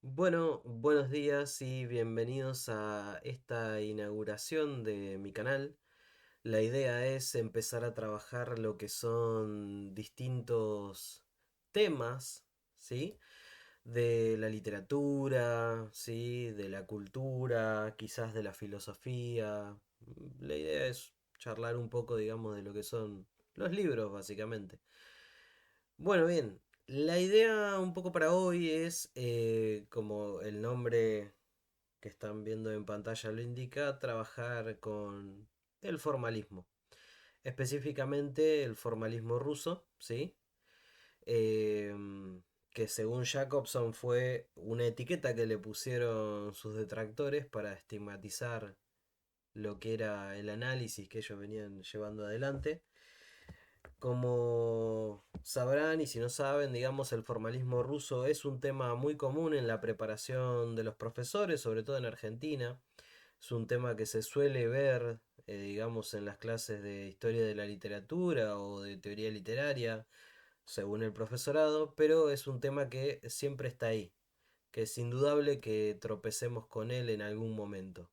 Bueno, buenos días y bienvenidos a esta inauguración de mi canal. La idea es empezar a trabajar lo que son distintos temas, ¿sí? De la literatura, ¿sí? De la cultura, quizás de la filosofía. La idea es charlar un poco, digamos, de lo que son los libros, básicamente. Bueno, bien, la idea un poco para hoy es, como el nombre que están viendo en pantalla lo indica, trabajar con el formalismo. Específicamente el formalismo ruso, ¿sí? Que según Jacobson fue una etiqueta que le pusieron sus detractores para estigmatizar lo que era el análisis que ellos venían llevando adelante. Como sabrán y si no saben, digamos, el formalismo ruso es un tema muy común en la preparación de los profesores, sobre todo en Argentina. Es un tema que se suele ver, digamos, en las clases de historia de la literatura o de teoría literaria, según el profesorado, pero es un tema que siempre está ahí, que es indudable que tropecemos con él en algún momento.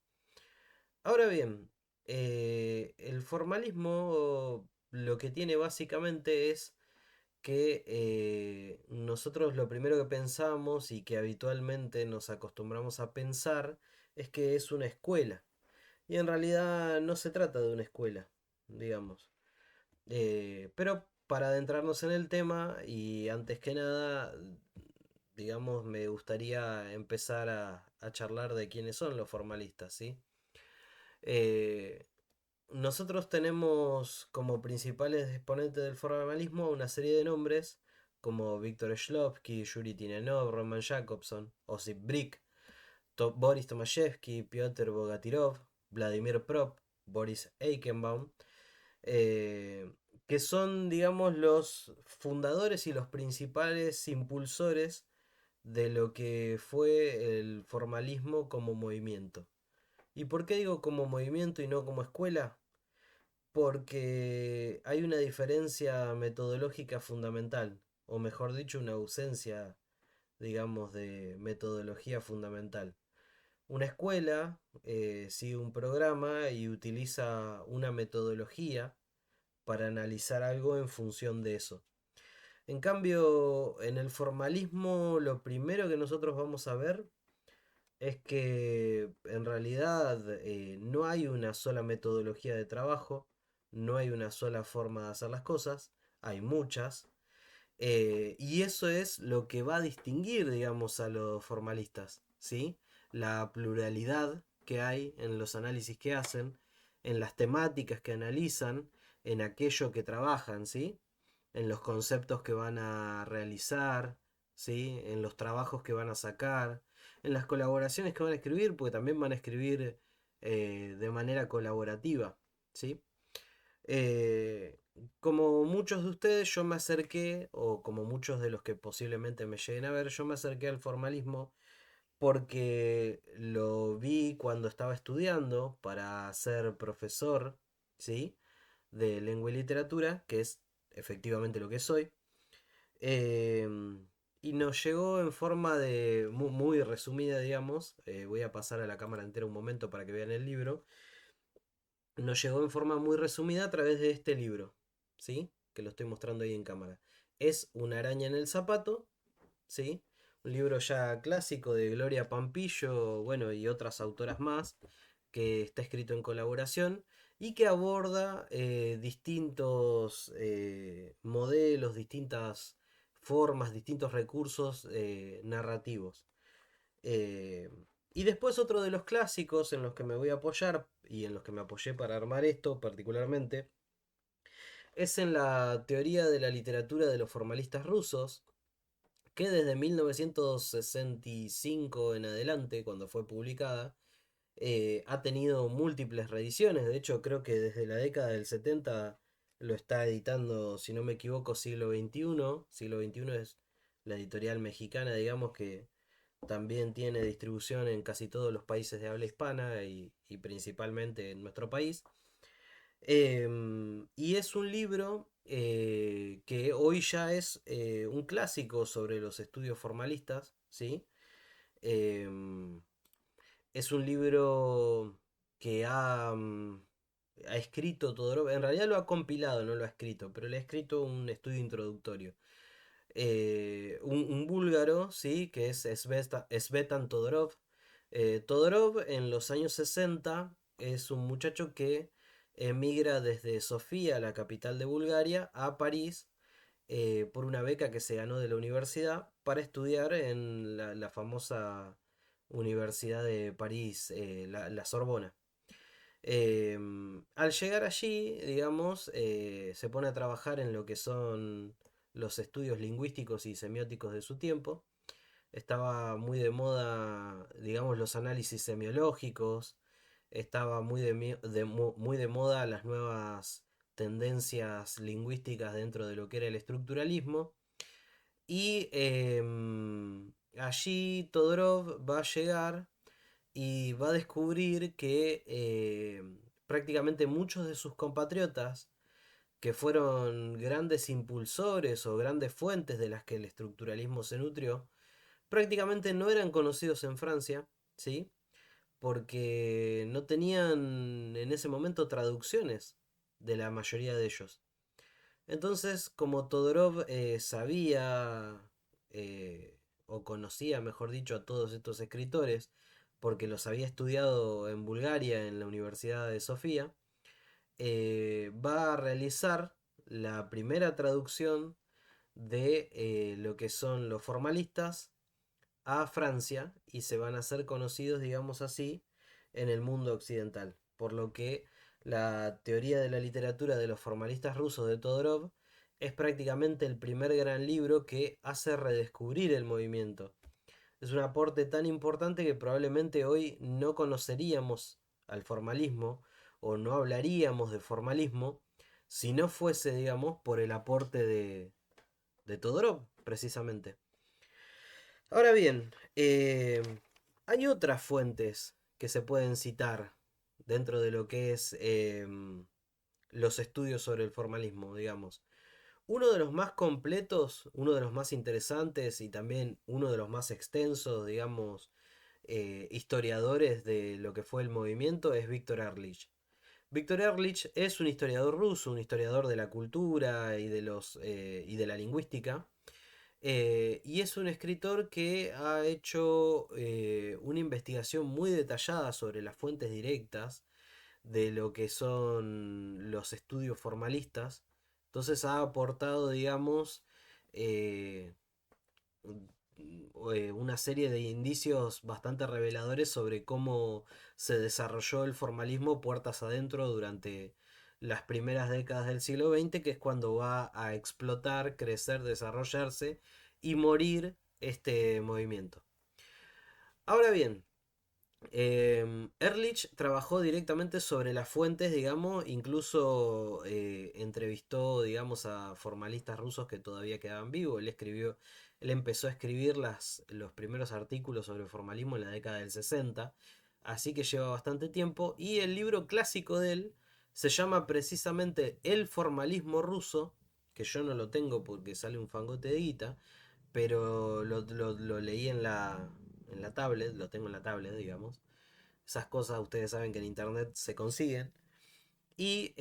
Ahora bien, el formalismo lo que tiene básicamente es que nosotros lo primero que pensamos y que habitualmente nos acostumbramos a pensar es que es una escuela. Y en realidad no se trata de una escuela, digamos. Pero para adentrarnos en el tema y antes que nada, digamos, me gustaría empezar a charlar de quiénes son los formalistas, ¿sí? Eh, Nosotros tenemos como principales exponentes del formalismo una serie de nombres como Víctor Shklovsky, Yuri Tinanov, Roman Jacobson, Osip Brick, Boris Tomaszewski, Piotr Bogatirov, Vladimir Prop, Boris Eichenbaum, eh, que son, digamos, los fundadores y los principales impulsores de lo que fue el formalismo como movimiento. ¿Y por qué digo como movimiento y no como escuela? Porque hay una diferencia metodológica fundamental, o mejor dicho, una ausencia, digamos, de metodología fundamental. Una escuela sigue un programa y utiliza una metodología para analizar algo en función de eso. En cambio, en el formalismo, lo primero que nosotros vamos a ver es que en realidad no hay una sola metodología de trabajo, no hay una sola forma de hacer las cosas, hay muchas, y eso es lo que va a distinguir, digamos, a los formalistas, ¿sí? La pluralidad que hay en los análisis que hacen, en las temáticas que analizan, en aquello que trabajan, ¿sí? En los conceptos que van a realizar, ¿sí? En los trabajos que van a sacar, en las colaboraciones que van a escribir, porque también van a escribir de manera colaborativa, ¿sí? Eh, Como muchos de ustedes, yo me acerqué, o como muchos de los que posiblemente me lleguen a ver, yo me acerqué al formalismo porque lo vi cuando estaba estudiando para ser profesor, ¿sí? De lengua y literatura, que es efectivamente lo que soy. Y nos llegó en forma de muy resumida, digamos. Voy a pasar a la cámara entera un momento para que vean el libro. Nos llegó en forma muy resumida a través de este libro, ¿sí? Que lo estoy mostrando ahí en cámara. Es Una araña en el zapato, ¿sí? Un libro ya clásico de Gloria Pampillo, bueno, y otras autoras más, que está escrito en colaboración y que aborda distintos modelos, distintas formas, distintos recursos narrativos. Eh, y después otro de los clásicos en los que me voy a apoyar y en los que me apoyé para armar esto particularmente es en la teoría de la literatura de los formalistas rusos, que desde 1965 en adelante, cuando fue publicada, ha tenido múltiples reediciones. De hecho, creo que desde la década del 70 lo está editando, si no me equivoco, siglo XXI. Siglo XXI es la editorial mexicana, digamos, que también tiene distribución en casi todos los países de habla hispana y principalmente en nuestro país. Y es un libro que hoy ya es un clásico sobre los estudios formalistas, ¿sí? Em, es un libro que ha escrito Todorov, en realidad lo ha compilado, no lo ha escrito, pero le ha escrito un estudio introductorio. Un búlgaro, sí, que es Svetan Todorov. Todorov en los años 60 es un muchacho que emigra desde Sofía, la capital de Bulgaria, a París por una beca que se ganó de la universidad para estudiar en la famosa Universidad de París, la Sorbona. Al llegar allí, digamos, se pone a trabajar en lo que son los estudios lingüísticos y semióticos de su tiempo. Estaba muy de moda, digamos, los análisis semiológicos. Estaba muy de moda las nuevas tendencias lingüísticas dentro de lo que era el estructuralismo. Y allí Todorov va a llegar y va a descubrir que prácticamente muchos de sus compatriotas, que fueron grandes impulsores o grandes fuentes de las que el estructuralismo se nutrió, prácticamente no eran conocidos en Francia, ¿sí? Porque no tenían en ese momento traducciones de la mayoría de ellos. Entonces, como Todorov sabía o conocía, mejor dicho, a todos estos escritores, porque los había estudiado en Bulgaria, en la Universidad de Sofía, va a realizar la primera traducción de lo que son los formalistas a Francia y se van a hacer conocidos, digamos así, en el mundo occidental. Por lo que la teoría de la literatura de los formalistas rusos de Todorov es prácticamente el primer gran libro que hace redescubrir el movimiento. Es un aporte tan importante que probablemente hoy no conoceríamos al formalismo o no hablaríamos de formalismo si no fuese, digamos, por el aporte de Todorov, precisamente. Ahora bien, hay otras fuentes que se pueden citar dentro de lo que es los estudios sobre el formalismo, digamos. Uno de los más completos, uno de los más interesantes y también uno de los más extensos, digamos, historiadores de lo que fue el movimiento es Víctor Ehrlich. Víctor Ehrlich es un historiador ruso, un historiador de la cultura y de la lingüística, y es un escritor que ha hecho una investigación muy detallada sobre las fuentes directas de lo que son los estudios formalistas. Entonces ha aportado, digamos, eh, una serie de indicios bastante reveladores sobre cómo se desarrolló el formalismo puertas adentro durante las primeras décadas del siglo XX, que es cuando va a explotar, crecer, desarrollarse y morir este movimiento. Ahora bien, Ehrlich trabajó directamente sobre las fuentes, digamos, incluso entrevistó, digamos, a formalistas rusos que todavía quedaban vivos. Él empezó a escribir los primeros artículos sobre el formalismo en la década del 60, así que lleva bastante tiempo. Y el libro clásico de él se llama precisamente El formalismo ruso, que yo no lo tengo porque sale un fangote de guita, pero lo leí en la tablet, lo tengo en la tablet, digamos. Esas cosas ustedes saben que en internet se consiguen. Y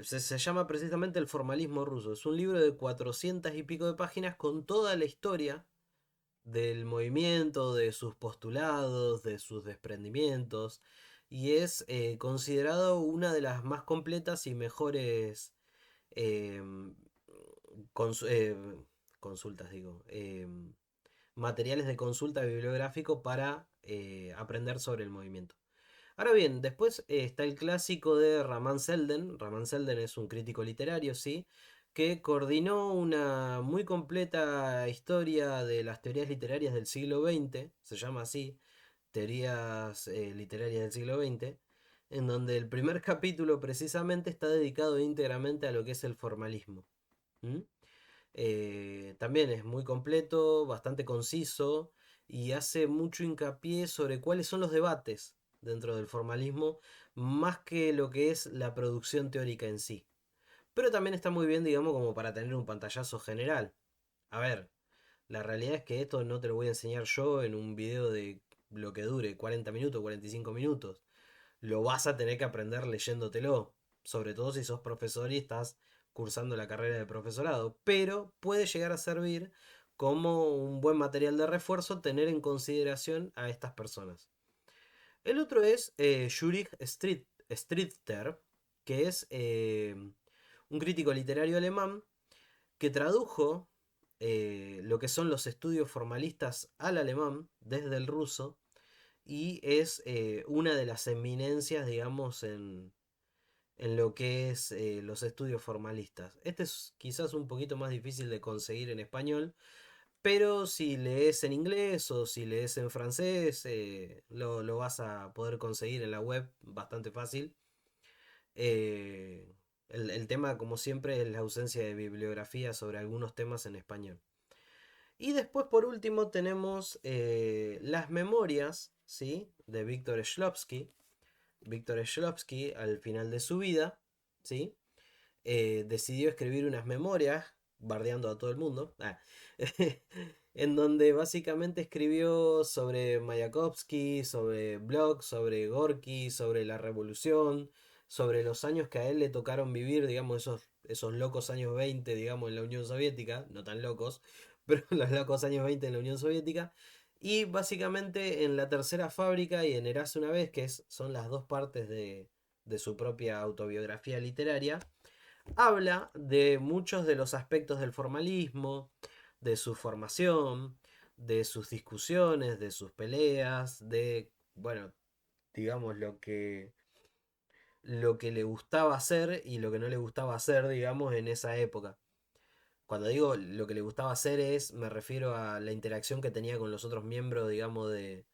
se llama precisamente El formalismo ruso. Es un libro de 400 y pico de páginas con toda la historia del movimiento, de sus postulados, de sus desprendimientos. Y es considerado una de las más completas y mejores eh, cons- eh, consultas, digo, materiales de consulta bibliográfico para aprender sobre el movimiento. Ahora bien, después está el clásico de Raman Selden. Raman Selden es un crítico literario, sí, que coordinó una muy completa historia de las teorías literarias del siglo XX, se llama así, teorías literarias del siglo XX, en donde el primer capítulo precisamente está dedicado íntegramente a lo que es el formalismo. ¿Mm? También es muy completo, bastante conciso y hace mucho hincapié sobre cuáles son los debates dentro del formalismo, más que lo que es la producción teórica en sí. Pero también está muy bien, digamos, como para tener un pantallazo general. A ver, La realidad es que esto no te lo voy a enseñar yo en un video de lo que dure 40 minutos, 45 minutos. Lo vas a tener que aprender leyéndotelo, sobre todo si sos profesor y estás cursando la carrera de profesorado, pero puede llegar a servir como un buen material de refuerzo tener en consideración a estas personas. El otro es Jurij Stritter, que es un crítico literario alemán que tradujo lo que son los estudios formalistas al alemán desde el ruso y es una de las eminencias, digamos, en lo que es los estudios formalistas. Este es quizás un poquito más difícil de conseguir en español, pero si lees en inglés o si lees en francés, lo vas a poder conseguir en la web bastante fácil. El tema, como siempre, es la ausencia de bibliografía sobre algunos temas en español. Y después, por último, tenemos las memorias, ¿sí?, de Víctor Shklovsky. Víctor Shklovsky, al final de su vida, ¿sí?, decidió escribir unas memorias, bardeando a todo el mundo, en donde básicamente escribió sobre Mayakovsky, sobre Bloch, sobre Gorky, sobre la revolución, sobre los años que a él le tocaron vivir, digamos, esos locos años 20, digamos, en la Unión Soviética, no tan locos, pero los locos años 20 en la Unión Soviética. Y básicamente en la tercera fábrica y en Érase una vez, son las dos partes de su propia autobiografía literaria, habla de muchos de los aspectos del formalismo, de su formación, de sus discusiones, de sus peleas, de, bueno, digamos, lo que le gustaba hacer y lo que no le gustaba hacer, digamos, en esa época. Cuando digo lo que le gustaba hacer me refiero a la interacción que tenía con los otros miembros, digamos, de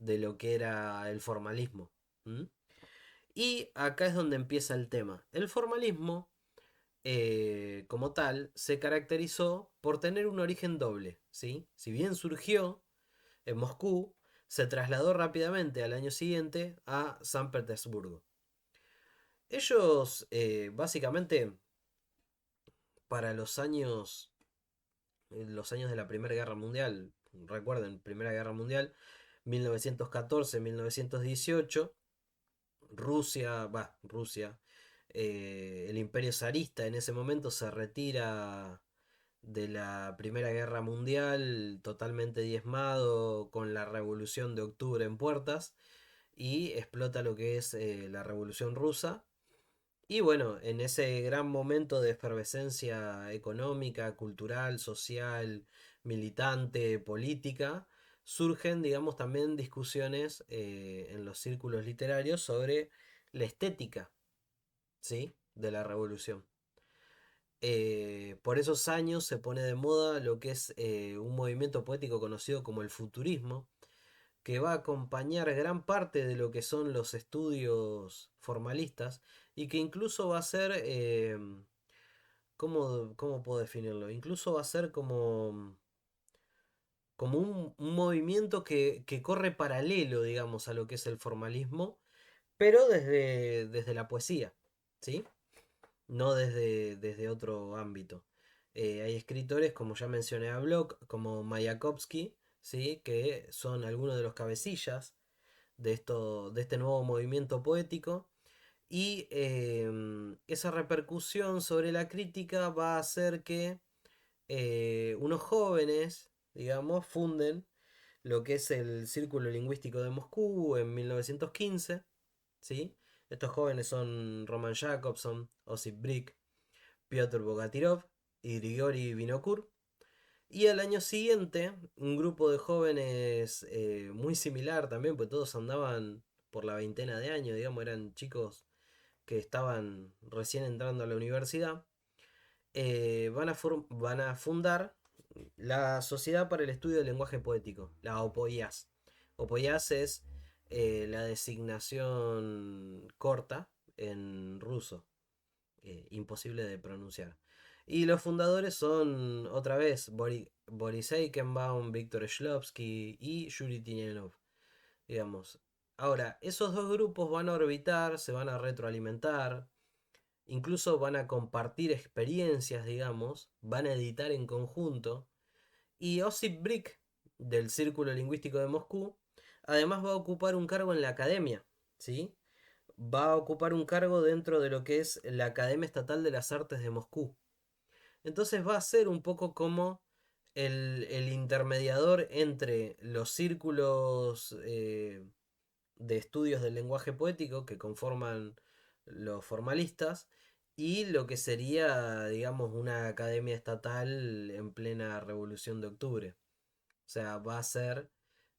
lo que era el formalismo. ¿Mm? Y acá es donde empieza el tema. El formalismo como tal, se caracterizó por tener un origen doble, ¿sí? Si bien surgió en Moscú, se trasladó rápidamente al año siguiente a San Petersburgo. Ellos, básicamente, para los años de la Primera Guerra Mundial, recuerden, Primera Guerra Mundial, 1914-1918, Rusia, el imperio zarista en ese momento se retira de la Primera Guerra Mundial totalmente diezmado con la Revolución de Octubre en puertas y explota lo que es la Revolución Rusa. Y bueno, en ese gran momento de efervescencia económica, cultural, social, militante, política, surgen, digamos, también discusiones en los círculos literarios sobre la estética, ¿sí?, de la revolución. Por esos años se pone de moda lo que es un movimiento poético conocido como el futurismo, que va a acompañar gran parte de lo que son los estudios formalistas y que incluso va a ser, ¿cómo puedo definirlo? Incluso va a ser como un movimiento que corre paralelo, digamos, a lo que es el formalismo, pero desde la poesía, ¿sí? No desde otro ámbito. Hay escritores, como ya mencioné a Bloch, como Mayakovsky, ¿sí?, que son algunos de los cabecillas de este nuevo movimiento poético. Y esa repercusión sobre la crítica va a hacer que unos jóvenes, digamos, funden lo que es el Círculo Lingüístico de Moscú en 1915, ¿sí? Estos jóvenes son Roman Jakobson, Osip Brick, Piotr Bogatirov y Grigori Vinokur. Y al año siguiente, un grupo de jóvenes muy similar también, pues todos andaban por la veintena de años, digamos, eran chicos que estaban recién entrando a la universidad, van a fundar la Sociedad para el Estudio del Lenguaje Poético, la OPOIAS. OPOIAS es la designación corta en ruso, imposible de pronunciar. Y los fundadores son, otra vez, Boris Eichenbaum, Víctor Shklovsky y Yuri Tinyanov, digamos. Ahora, esos dos grupos van a orbitar, se van a retroalimentar, incluso van a compartir experiencias, digamos, van a editar en conjunto Y Osip Brik, del Círculo Lingüístico de Moscú, además va a ocupar un cargo en la academia, ¿sí? Va a ocupar un cargo dentro de lo que es la Academia Estatal de las Artes de Moscú. Entonces va a ser un poco como el intermediador entre los círculos de estudios del lenguaje poético que conforman los formalistas y lo que sería, digamos, una academia estatal en plena Revolución de Octubre. O sea, va a ser,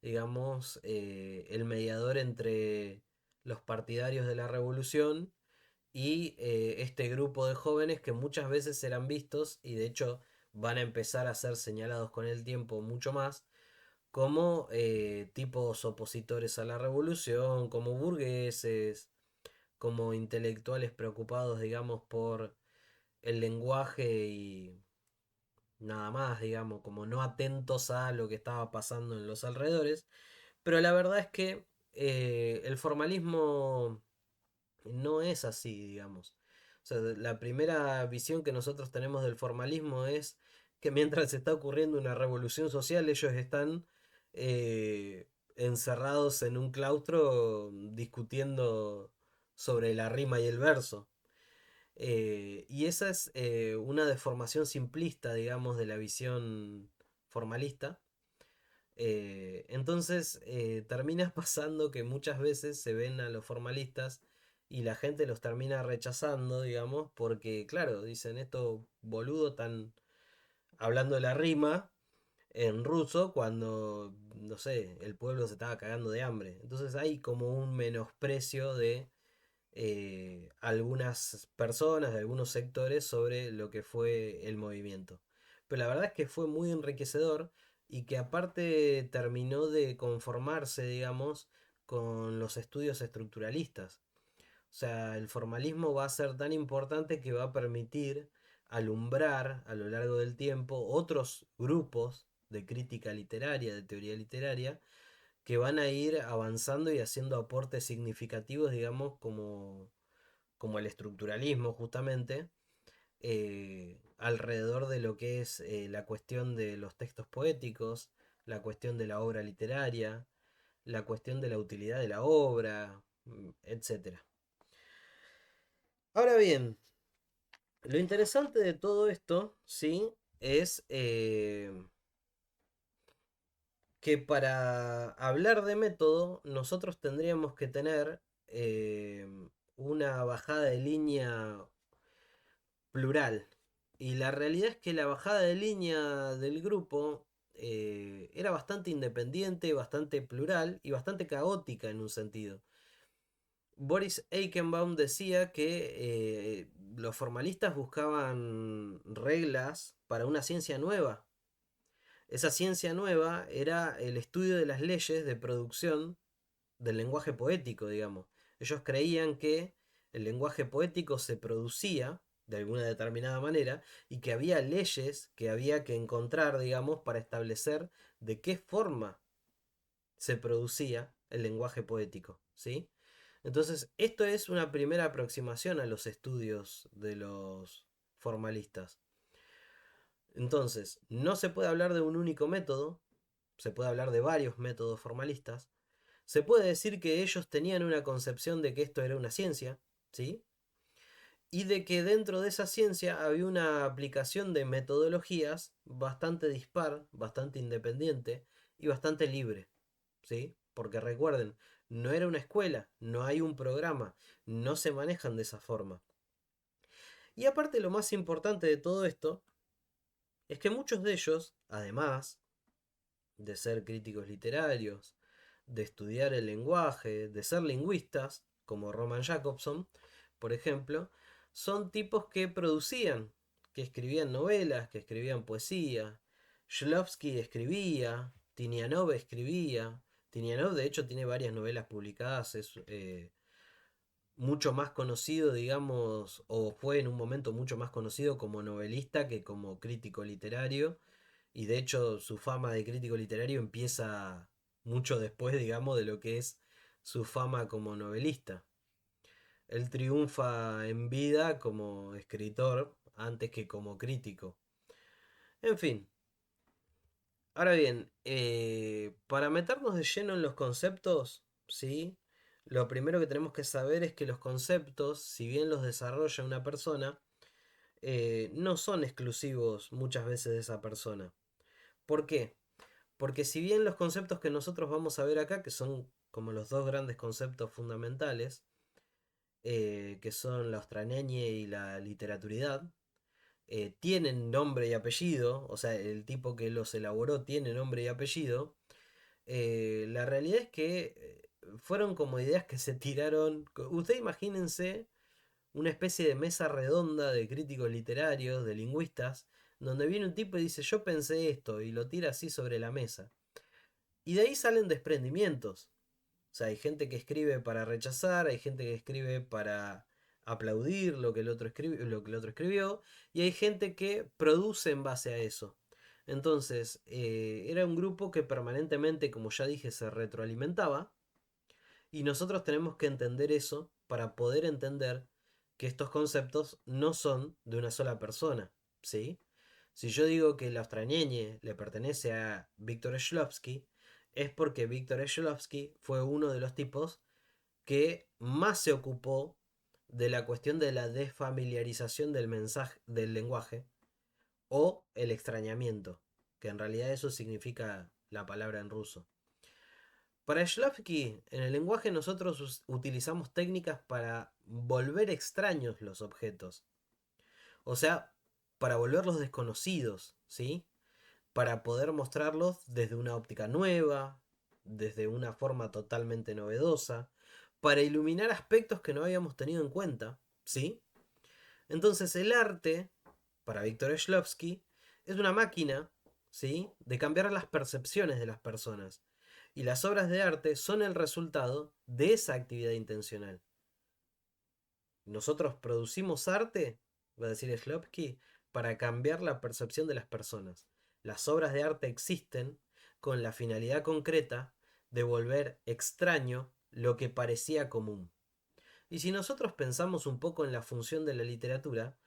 digamos, el mediador entre los partidarios de la revolución y este grupo de jóvenes que muchas veces serán vistos y de hecho van a empezar a ser señalados con el tiempo mucho más como tipos opositores a la revolución, como burgueses, como intelectuales preocupados, digamos, por el lenguaje y nada más, digamos, como no atentos a lo que estaba pasando en los alrededores. Pero la verdad es que el formalismo no es así, digamos. O sea, la primera visión que nosotros tenemos del formalismo es que mientras se está ocurriendo una revolución social, ellos están encerrados en un claustro discutiendo sobre la rima y el verso. Y esa es una deformación simplista, digamos, de la visión formalista. Entonces termina pasando que muchas veces se ven a los formalistas y la gente los termina rechazando, digamos, porque claro, dicen esto boludo tan hablando de la rima en ruso cuando, no sé, el pueblo se estaba cagando de hambre. Entonces hay como un menosprecio de algunas personas, de algunos sectores sobre lo que fue el movimiento. Pero la verdad es que fue muy enriquecedor y que aparte terminó de conformarse, digamos, con los estudios estructuralistas. O sea, el formalismo va a ser tan importante que va a permitir alumbrar a lo largo del tiempo otros grupos de crítica literaria, de teoría literaria, que van a ir avanzando y haciendo aportes significativos, digamos, como el estructuralismo justamente, alrededor de lo que es la cuestión de los textos poéticos, la cuestión de la obra literaria, la cuestión de la utilidad de la obra, etcétera. Ahora bien, lo interesante de todo esto, ¿sí? Es que para hablar de método nosotros tendríamos que tener una bajada de línea plural. Y la realidad es que la bajada de línea del grupo era bastante independiente, bastante plural y bastante caótica en un sentido. Boris Eichenbaum decía que los formalistas buscaban reglas para una ciencia nueva. Esa ciencia nueva era el estudio de las leyes de producción del lenguaje poético, digamos. Ellos creían que el lenguaje poético se producía de alguna determinada manera y que había leyes que había que encontrar, digamos, para establecer de qué forma se producía el lenguaje poético, ¿sí? Entonces, esto es una primera aproximación a los estudios de los formalistas. Entonces, no se puede hablar de un único método, se puede hablar de varios métodos formalistas. Se puede decir que ellos tenían una concepción de que esto era una ciencia, ¿sí? Y de que dentro de esa ciencia había una aplicación de metodologías bastante dispar, bastante independiente y bastante libre, ¿sí? Porque recuerden, no era una escuela, no hay un programa, no se manejan de esa forma. Y aparte lo más importante de todo esto es que muchos de ellos, además de ser críticos literarios, de estudiar el lenguaje, de ser lingüistas, como Roman Jacobson, por ejemplo, son tipos que producían, que escribían novelas, que escribían poesía. Shlovsky escribía, Tinianov escribía. Tinianov, de hecho, tiene varias novelas publicadas, es mucho más conocido, digamos, o fue en un momento mucho más conocido como novelista que como crítico literario. Y de hecho su fama de crítico literario empieza mucho después, digamos, de lo que es su fama como novelista. Él triunfa en vida como escritor antes que como crítico. En fin, Ahora bien, para meternos de lleno en los conceptos, ¿sí? Lo primero que tenemos que saber es que los conceptos, si bien los desarrolla una persona, no son exclusivos muchas veces de esa persona. ¿Por qué? Porque si bien los conceptos que nosotros vamos a ver acá, que son como los dos grandes conceptos fundamentales, que son la austraneñe y la literaturidad, tienen nombre y apellido, o sea, el tipo que los elaboró tiene nombre y apellido, la realidad es que fueron como ideas que se tiraron. Usted imagínense una especie de mesa redonda de críticos literarios, de lingüistas, donde viene un tipo y dice yo pensé esto y lo tira así sobre la mesa. Y de ahí salen desprendimientos. O sea, hay gente que escribe para rechazar, hay gente que escribe para aplaudir lo que el otro, lo que el otro escribió, y hay gente que produce en base a eso. Entonces, era un grupo que permanentemente, como ya dije, se retroalimentaba, y nosotros tenemos que entender eso para poder entender que estos conceptos no son de una sola persona, ¿sí? Si yo digo que la Austrañeñe le pertenece a Víctor Shklovsky, es porque Víctor Shklovsky fue uno de los tipos que más se ocupó de la cuestión de la desfamiliarización del mensaje, del lenguaje, o el extrañamiento, que en realidad eso significa la palabra en ruso. Para Shklovsky, en el lenguaje nosotros utilizamos técnicas para volver extraños los objetos. O sea, para volverlos desconocidos, ¿sí? Para poder mostrarlos desde una óptica nueva, desde una forma totalmente novedosa, para iluminar aspectos que no habíamos tenido en cuenta, ¿sí? Entonces el arte, para Víctor Shklovsky, es una máquina, ¿sí? De cambiar las percepciones de las personas. Y las obras de arte son el resultado de esa actividad intencional. Nosotros producimos arte, va a decir Shklovsky, para cambiar la percepción de las personas. Las obras de arte existen con la finalidad concreta de volver extraño lo que parecía común. Y si nosotros pensamos un poco en la función de la literatura,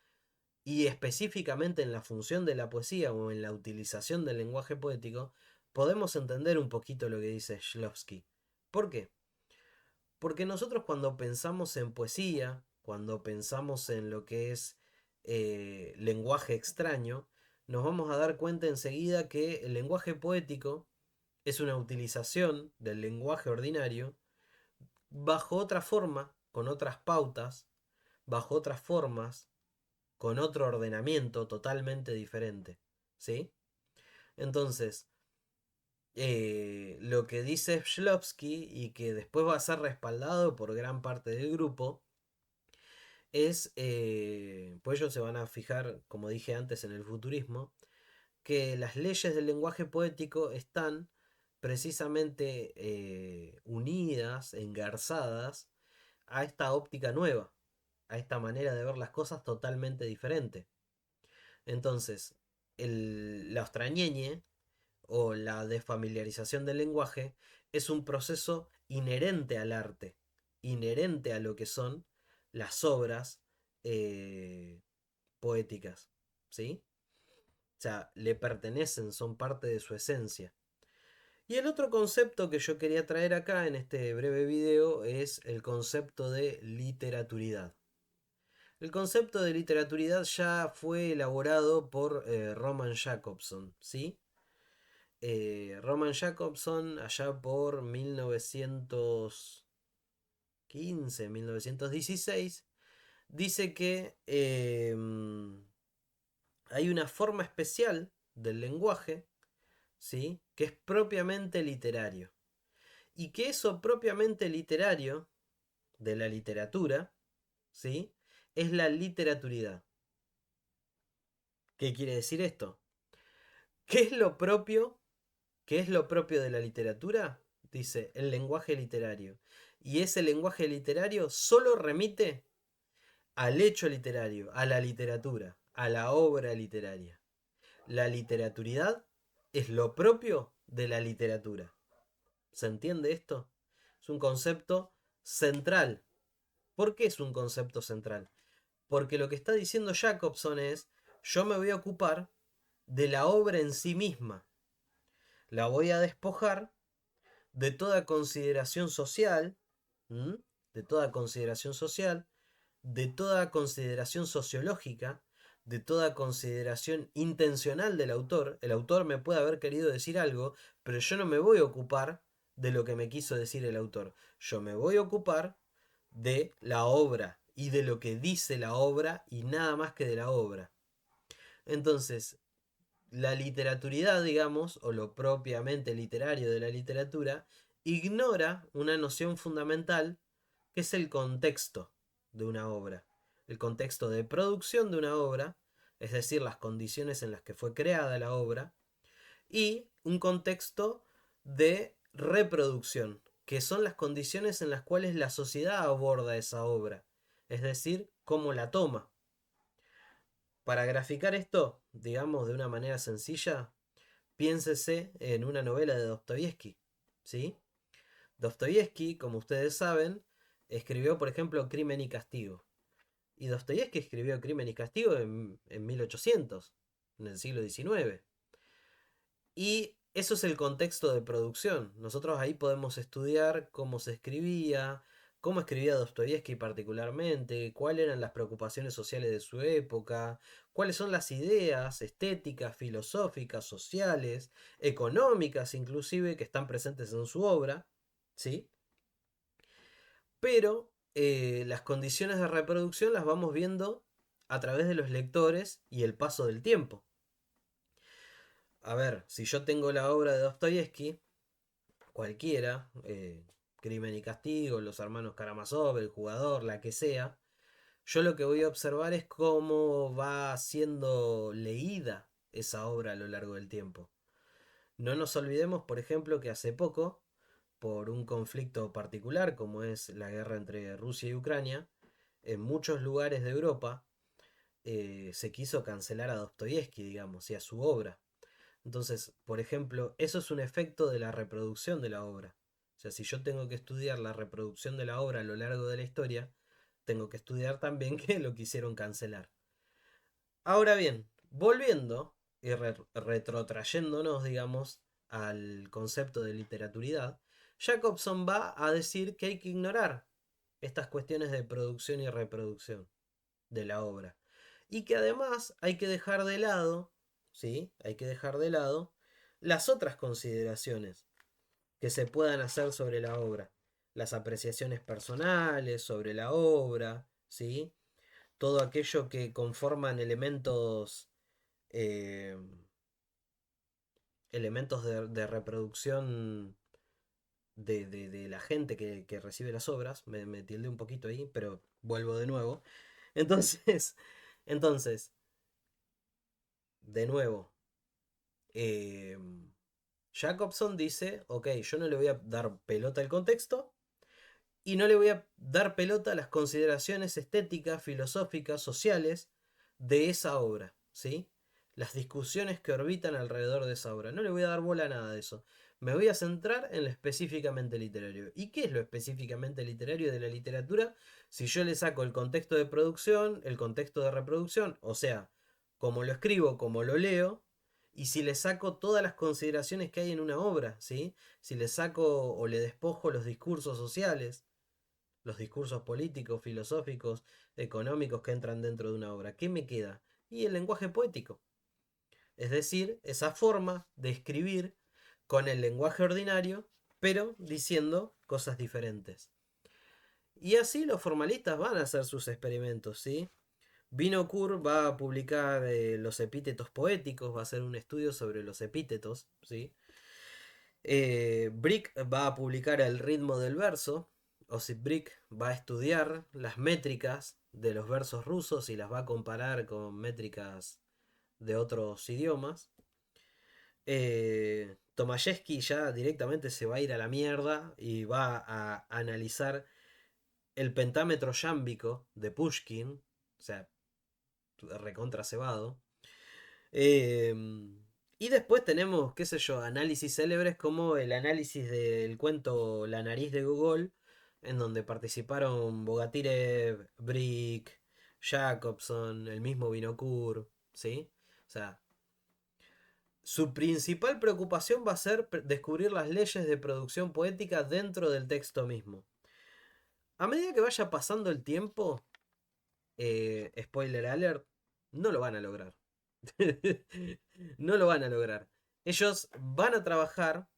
y específicamente en la función de la poesía o en la utilización del lenguaje poético, podemos entender un poquito lo que dice Shklovsky. ¿Por qué? Porque nosotros cuando pensamos en poesía, cuando pensamos en lo que es lenguaje extraño, nos vamos a dar cuenta enseguida que el lenguaje poético es una utilización del lenguaje ordinario bajo otra forma, con otras pautas, bajo otras formas, con otro ordenamiento totalmente diferente. ¿Sí? Entonces, lo que dice Shklovsky y que después va a ser respaldado por gran parte del grupo es, pues ellos se van a fijar, como dije antes, en el futurismo, que las leyes del lenguaje poético están precisamente unidas, engarzadas a esta óptica nueva, a esta manera de ver las cosas totalmente diferente. Entonces, la austrañeñe o la desfamiliarización del lenguaje es un proceso inherente al arte, inherente a lo que son las obras eh, poéticas, ¿sí? O sea, le pertenecen, son parte de su esencia. Y el otro concepto que yo quería traer acá en este breve video es el concepto de literaturidad. El concepto de literaturidad ya fue elaborado por Roman Jacobson, ¿sí? Roman Jacobson, allá por 1915, 1916, dice que hay una forma especial del lenguaje, ¿sí? Que es propiamente literario. Y que eso propiamente literario, de la literatura, ¿sí? Es la literaturidad. ¿Qué quiere decir esto? ¿Qué es lo propio? ¿Qué es lo propio de la literatura? Dice, el lenguaje literario. Y ese lenguaje literario solo remite al hecho literario, a la literatura, a la obra literaria. La literaturidad es lo propio de la literatura. ¿Se entiende esto? Es un concepto central. ¿Por qué es un concepto central? Porque lo que está diciendo Jacobson es, yo me voy a ocupar de la obra en sí misma. la voy a despojar de toda consideración social, ¿m? De toda consideración social, de toda consideración sociológica, de toda consideración intencional del autor. El autor me puede haber querido decir algo, pero yo no me voy a ocupar de lo que me quiso decir el autor. Yo me voy a ocupar de la obra y de lo que dice la obra y nada más que de la obra. Entonces, la literaturidad, digamos, o lo propiamente literario de la literatura, ignora una noción fundamental que es el contexto de una obra. El contexto de producción de una obra, es decir, las condiciones en las que fue creada la obra, y un contexto de reproducción, que son las condiciones en las cuales la sociedad aborda esa obra, es decir, cómo la toma. Para graficar esto, digamos, de una manera sencilla, piénsese en una novela de Dostoyevsky, ¿sí? Dostoyevsky, como ustedes saben, escribió, por ejemplo, Crimen y Castigo. Y Dostoyevsky escribió Crimen y Castigo en 1800, en el siglo XIX. Y eso es el contexto de producción. Nosotros ahí podemos estudiar cómo se escribía, cómo escribía Dostoyevsky particularmente, cuáles eran las preocupaciones sociales de su época, cuáles son las ideas estéticas, filosóficas, sociales, económicas inclusive, que están presentes en su obra, ¿sí? Pero las condiciones de reproducción las vamos viendo a través de los lectores y el paso del tiempo. A ver, si yo tengo la obra de Dostoyevsky, cualquiera, Crimen y Castigo, Los Hermanos Karamazov, El Jugador, la que sea, yo lo que voy a observar es cómo va siendo leída esa obra a lo largo del tiempo. No nos olvidemos, por ejemplo, que hace poco, por un conflicto particular como es la guerra entre Rusia y Ucrania, en muchos lugares de Europa se quiso cancelar a Dostoyevsky, digamos, y a su obra. Entonces, por ejemplo, eso es un efecto de la reproducción de la obra. O sea, si yo tengo que estudiar la reproducción de la obra a lo largo de la historia, tengo que estudiar también que lo quisieron cancelar. Ahora bien, volviendo y retrotrayéndonos, digamos, al concepto de literaturidad, Jacobson va a decir que hay que ignorar estas cuestiones de producción y reproducción de la obra. Y que además hay que dejar de lado, ¿sí? Hay que dejar de lado las otras consideraciones que se puedan hacer sobre la obra. Las apreciaciones personales sobre la obra, ¿sí? Todo aquello que conforman eh, elementos de reproducción de la gente que recibe las obras. Me tilde un poquito ahí, pero vuelvo de nuevo. Entonces, entonces, de nuevo, eh, Jacobson dice, ok, yo no le voy a dar pelota al contexto y no le voy a dar pelota a las consideraciones estéticas, filosóficas, sociales de esa obra, ¿sí? Las discusiones que orbitan alrededor de esa obra. No le voy a dar bola a nada de eso. Me voy a centrar en lo específicamente literario. ¿Y qué es lo específicamente literario de la literatura? Si yo le saco el contexto de producción, el contexto de reproducción, o sea, cómo lo escribo, cómo lo leo, y si le saco todas las consideraciones que hay en una obra, ¿sí? Si le saco o le despojo los discursos sociales, los discursos políticos, filosóficos, económicos que entran dentro de una obra. ¿Qué me queda? Y el lenguaje poético. Es decir, esa forma de escribir con el lenguaje ordinario, pero diciendo cosas diferentes. Y así los formalistas van a hacer sus experimentos, ¿sí? Vinokur va a publicar los epítetos poéticos, va a hacer un estudio sobre los epítetos, ¿sí? Brick va a publicar el ritmo del verso. Osip Brick va a estudiar las métricas de los versos rusos y las va a comparar con métricas de otros idiomas. Tomaszewski ya directamente se va a ir a la mierda y va a analizar el pentámetro yámbico de Pushkin, o sea, recontra cebado. Eh, y después tenemos, qué sé yo, análisis célebres como el análisis del cuento La nariz de Google, en donde participaron Bogatirev, Brick, Jacobson, el mismo Vinokur, ¿sí? O sea, Su principal preocupación va a ser descubrir las leyes de producción poética dentro del texto mismo. A medida que vaya pasando el tiempo, spoiler alert, no lo van a lograr. No lo van a lograr. Ellos van a trabajar,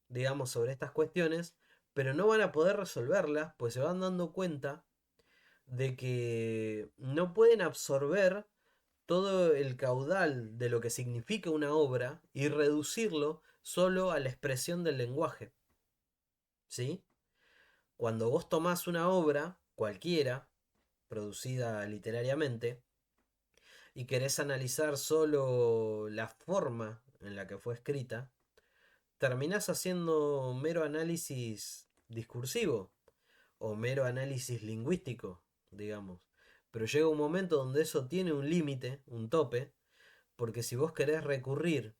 digamos, sobre estas cuestiones, pero no van a poder resolverlas, pues se van dando cuenta de que no pueden absorber todo el caudal de lo que significa una obra y reducirlo solo a la expresión del lenguaje. ¿Sí? Cuando vos tomás una obra, cualquiera, producida literariamente, y querés analizar solo la forma en la que fue escrita, terminás haciendo mero análisis discursivo o mero análisis lingüístico, digamos. Pero llega un momento donde eso tiene un límite, un tope, porque si vos querés recurrir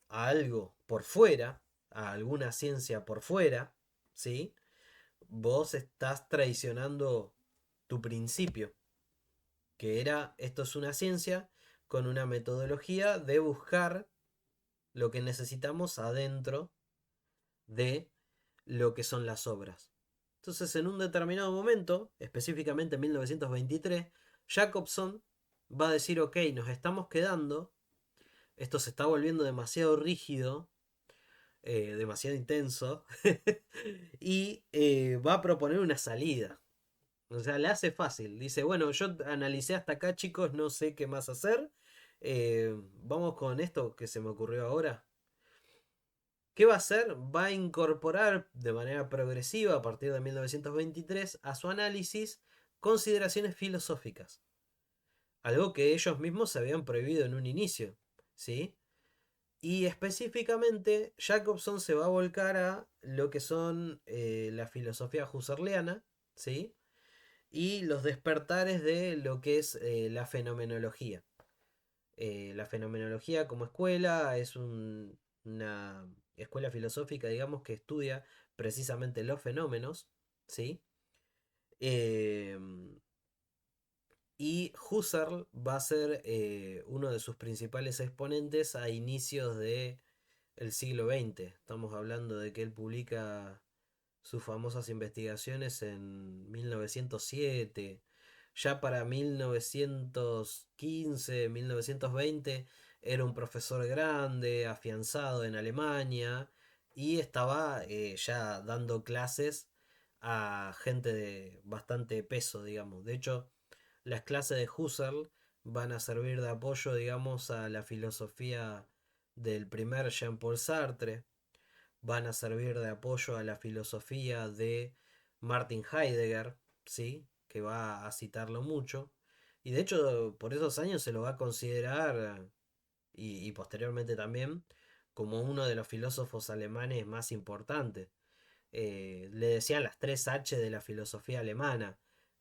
a algo por fuera, a alguna ciencia por fuera, ¿sí? Vos estás traicionando tu principio, que era esto es una ciencia con una metodología de buscar lo que necesitamos adentro de lo que son las obras. Entonces, en un determinado momento, específicamente en 1923, Jacobson va a decir, ok, nos estamos quedando, esto se está volviendo demasiado rígido, demasiado intenso, y va a proponer una salida. O sea, le hace fácil. Dice, bueno, yo analicé hasta acá, chicos, no sé qué más hacer. Vamos con esto que se me ocurrió ahora. ¿Qué va a hacer? Va a incorporar de manera progresiva a partir de 1923 a su análisis consideraciones filosóficas. Algo que ellos mismos se habían prohibido en un inicio. ¿Sí? Y específicamente Jacobson se va a volcar a lo que son la filosofía husserliana, ¿sí? Y los despertares de lo que es la fenomenología. La fenomenología como escuela es una escuela filosófica, digamos, que estudia precisamente los fenómenos, ¿sí? Eh, y Husserl va a ser uno de sus principales exponentes a inicios de el siglo XX. Estamos hablando de que él publica sus famosas investigaciones en 1907. Ya para 1915, 1920 era un profesor grande, afianzado en Alemania y estaba ya dando clases a gente de bastante peso, digamos. De hecho, las clases de Husserl van a servir de apoyo, digamos, a la filosofía del primer Jean-Paul Sartre, van a servir de apoyo a la filosofía de Martin Heidegger, ¿sí? Que va a citarlo mucho. Y de hecho, por esos años se lo va a considerar, y posteriormente también, como uno de los filósofos alemanes más importantes. Le decían las tres H de la filosofía alemana: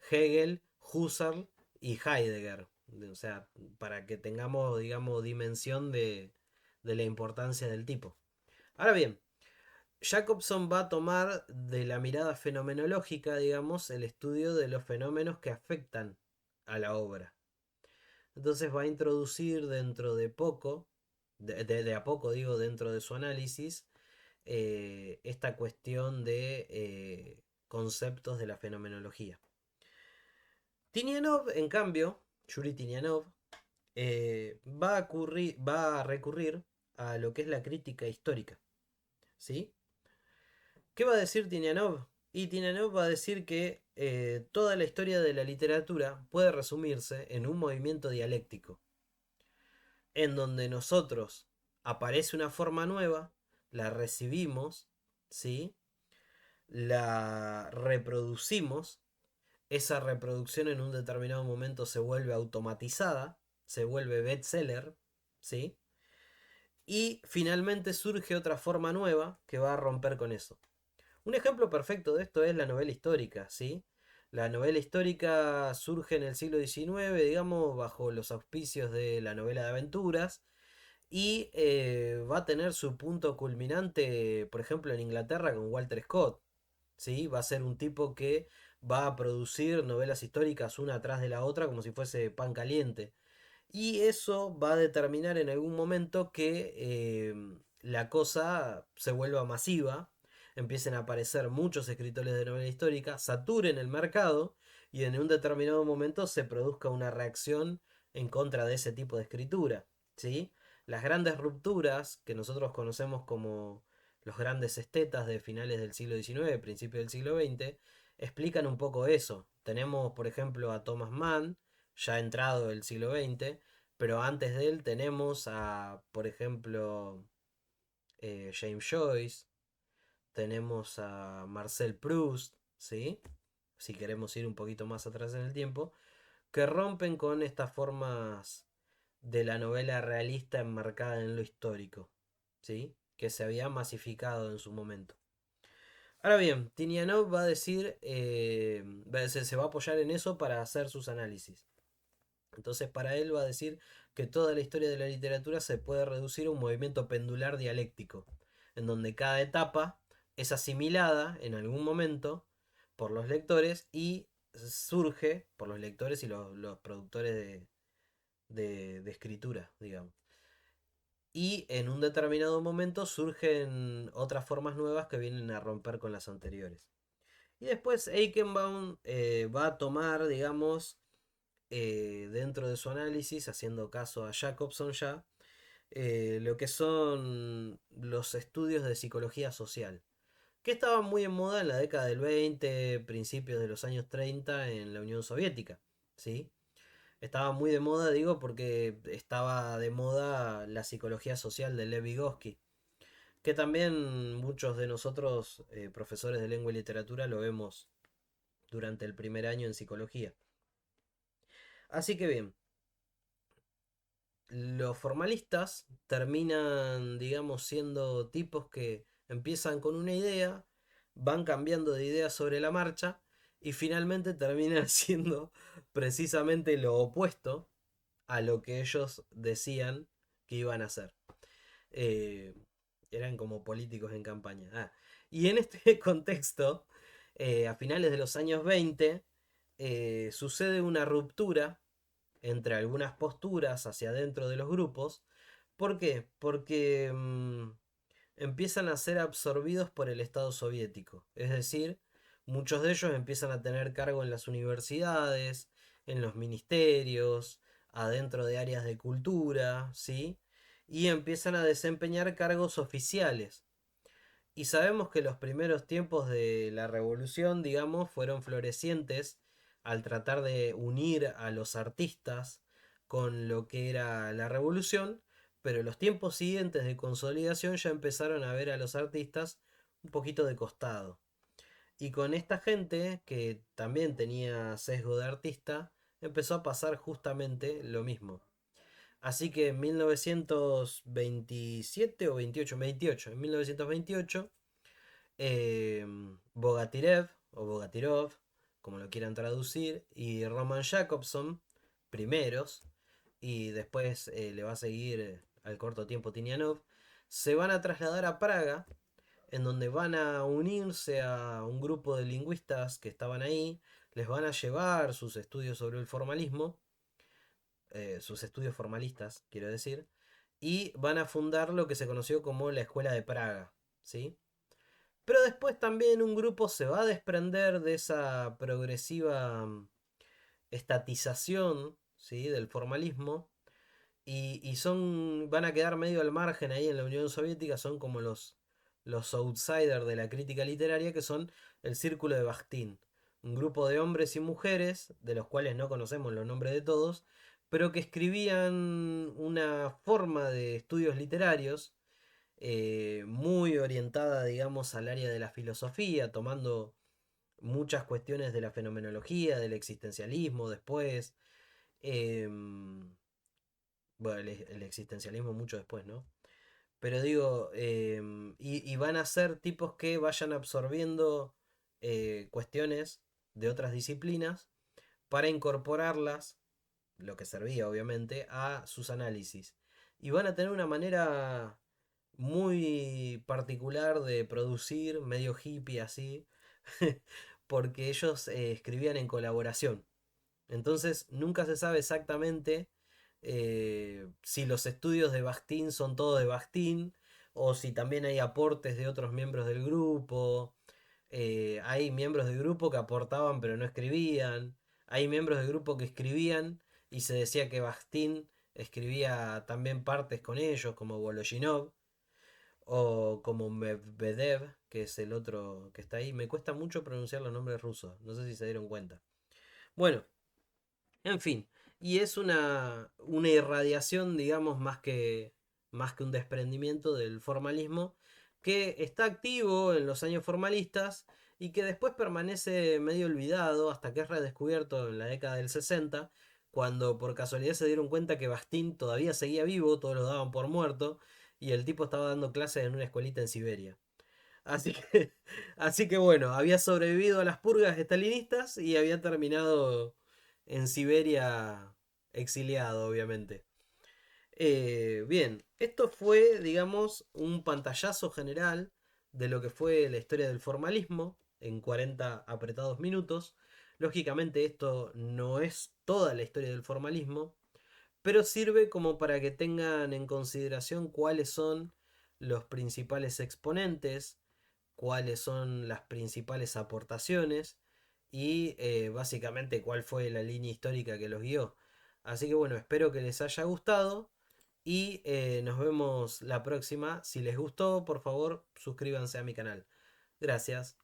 Hegel, Husserl y Heidegger. O sea, para que tengamos, digamos, dimensión de la importancia del tipo. Ahora bien, Jacobson va a tomar de la mirada fenomenológica, digamos, el estudio de los fenómenos que afectan a la obra. Entonces va a introducir dentro de poco, de a poco digo, dentro de su análisis, esta cuestión de conceptos de la fenomenología. Tinianov, en cambio, Yuri Tinianov, va a recurrir a lo que es la crítica histórica. ¿Sí? ¿Qué va a decir Tinianov? Y Tinianov va a decir que toda la historia de la literatura puede resumirse en un movimiento dialéctico, en donde nosotros aparece una forma nueva, la recibimos, ¿sí? La reproducimos, esa reproducción en un determinado momento se vuelve automatizada, se vuelve bestseller, ¿sí? Y finalmente surge otra forma nueva que va a romper con eso. Un ejemplo perfecto de esto es la novela histórica, ¿sí? La novela histórica surge en el siglo XIX, digamos, bajo los auspicios de la novela de aventuras y va a tener su punto culminante, por ejemplo, en Inglaterra con Walter Scott, ¿sí? Va a ser un tipo que va a producir novelas históricas una atrás de la otra como si fuese pan caliente. Y eso va a determinar en algún momento que la cosa se vuelva masiva, empiecen a aparecer muchos escritores de novela histórica, saturen el mercado y en un determinado momento se produzca una reacción en contra de ese tipo de escritura. ¿Sí? Las grandes rupturas que nosotros conocemos como los grandes estetas de finales del siglo XIX, principios del siglo XX, explican un poco eso. Tenemos, por ejemplo, a Thomas Mann, ya entrado el siglo XX, pero antes de él tenemos a, por ejemplo, James Joyce, tenemos a Marcel Proust, ¿sí? Si queremos ir un poquito más atrás en el tiempo, que rompen con estas formas de la novela realista enmarcada en lo histórico, ¿sí? Que se había masificado en su momento. Ahora bien, Tinianov va a decir, se va a apoyar en eso para hacer sus análisis. Entonces para él va a decir que toda la historia de la literatura se puede reducir a un movimiento pendular dialéctico, en donde cada etapa es asimilada en algún momento por los lectores y surge por los lectores y los productores de escritura, digamos. Y en un determinado momento surgen otras formas nuevas que vienen a romper con las anteriores. Y después Eichenbaum va a tomar, digamos, dentro de su análisis, haciendo caso a Jacobson ya, lo que son los estudios de psicología social, que estaban muy en moda en la década del 20, principios de los años 30 en la Unión Soviética, ¿sí? Estaba muy de moda, digo, porque estaba de moda la psicología social de Lev Vygotsky, que también muchos de nosotros, profesores de lengua y literatura, lo vemos durante el primer año en psicología. Así que bien, los formalistas terminan, digamos, siendo tipos que empiezan con una idea, van cambiando de idea sobre la marcha y finalmente terminan siendo precisamente lo opuesto a lo que ellos decían que iban a hacer. Eh, Eran como políticos en campaña. Y en este contexto, a finales de los años 20, sucede una ruptura entre algunas posturas hacia adentro de los grupos. ¿Por qué? Porque empiezan a ser absorbidos por el Estado soviético. Es decir, muchos de ellos empiezan a tener cargo en las universidades, en los ministerios, adentro de áreas de cultura, ¿sí? Y empiezan a desempeñar cargos oficiales. Y sabemos que los primeros tiempos de la revolución, digamos, fueron florecientes al tratar de unir a los artistas con lo que era la revolución, pero los tiempos siguientes de consolidación ya empezaron a ver a los artistas un poquito de costado. Y con esta gente, que también tenía sesgo de artista, empezó a pasar justamente lo mismo. Así que en 1927 o 28, en 1928, Bogatirev o Bogatirov, como lo quieran traducir, y Roman Jacobson, primeros, y después le va a seguir al corto tiempo Tinianov, se van a trasladar a Praga, en donde van a unirse a un grupo de lingüistas que estaban ahí, les van a llevar sus estudios sobre el formalismo, sus estudios formalistas, quiero decir, y van a fundar lo que se conoció como la Escuela de Praga, ¿sí? Pero después también un grupo se va a desprender de esa progresiva estatización, ¿sí? Del formalismo y van a quedar medio al margen ahí en la Unión Soviética, son como los outsiders de la crítica literaria, que son el Círculo de Bakhtin, un grupo de hombres y mujeres, de los cuales no conocemos los nombres de todos, pero que escribían una forma de estudios literarios muy orientada, digamos, al área de la filosofía, tomando muchas cuestiones de la fenomenología, del existencialismo después. em, bueno, el existencialismo mucho después, ¿no? Pero digo, y van a ser tipos que vayan absorbiendo cuestiones de otras disciplinas para incorporarlas, lo que servía obviamente, a sus análisis. Y van a tener una manera muy particular de producir, medio hippie así, porque ellos escribían en colaboración. Entonces nunca se sabe exactamente si los estudios de Bakhtin son todos de Bakhtin, o si también hay aportes de otros miembros del grupo. Hay miembros del grupo que aportaban pero no escribían. Hay miembros del grupo que escribían y se decía que Bakhtin escribía también partes con ellos, como Voloshinov o como Medvedev, que es el otro que está ahí. Me cuesta mucho pronunciar los nombres rusos, no sé si se dieron cuenta. Bueno, en fin, y es una irradiación, digamos, más que un desprendimiento del formalismo, que está activo en los años formalistas y que después permanece medio olvidado hasta que es redescubierto en la década del 60, cuando por casualidad se dieron cuenta que Bastín todavía seguía vivo, todos lo daban por muerto, y el tipo estaba dando clases en una escuelita en Siberia. Así que, así que bueno, había sobrevivido a las purgas estalinistas y había terminado en Siberia exiliado, obviamente. Bien, esto fue, digamos, un pantallazo general de lo que fue la historia del formalismo en 40 apretados minutos. Lógicamente esto no es toda la historia del formalismo, pero sirve como para que tengan en consideración cuáles son los principales exponentes, cuáles son las principales aportaciones y básicamente cuál fue la línea histórica que los guió. Así que bueno, espero que les haya gustado y nos vemos la próxima. Si les gustó, por favor, suscríbanse a mi canal. Gracias.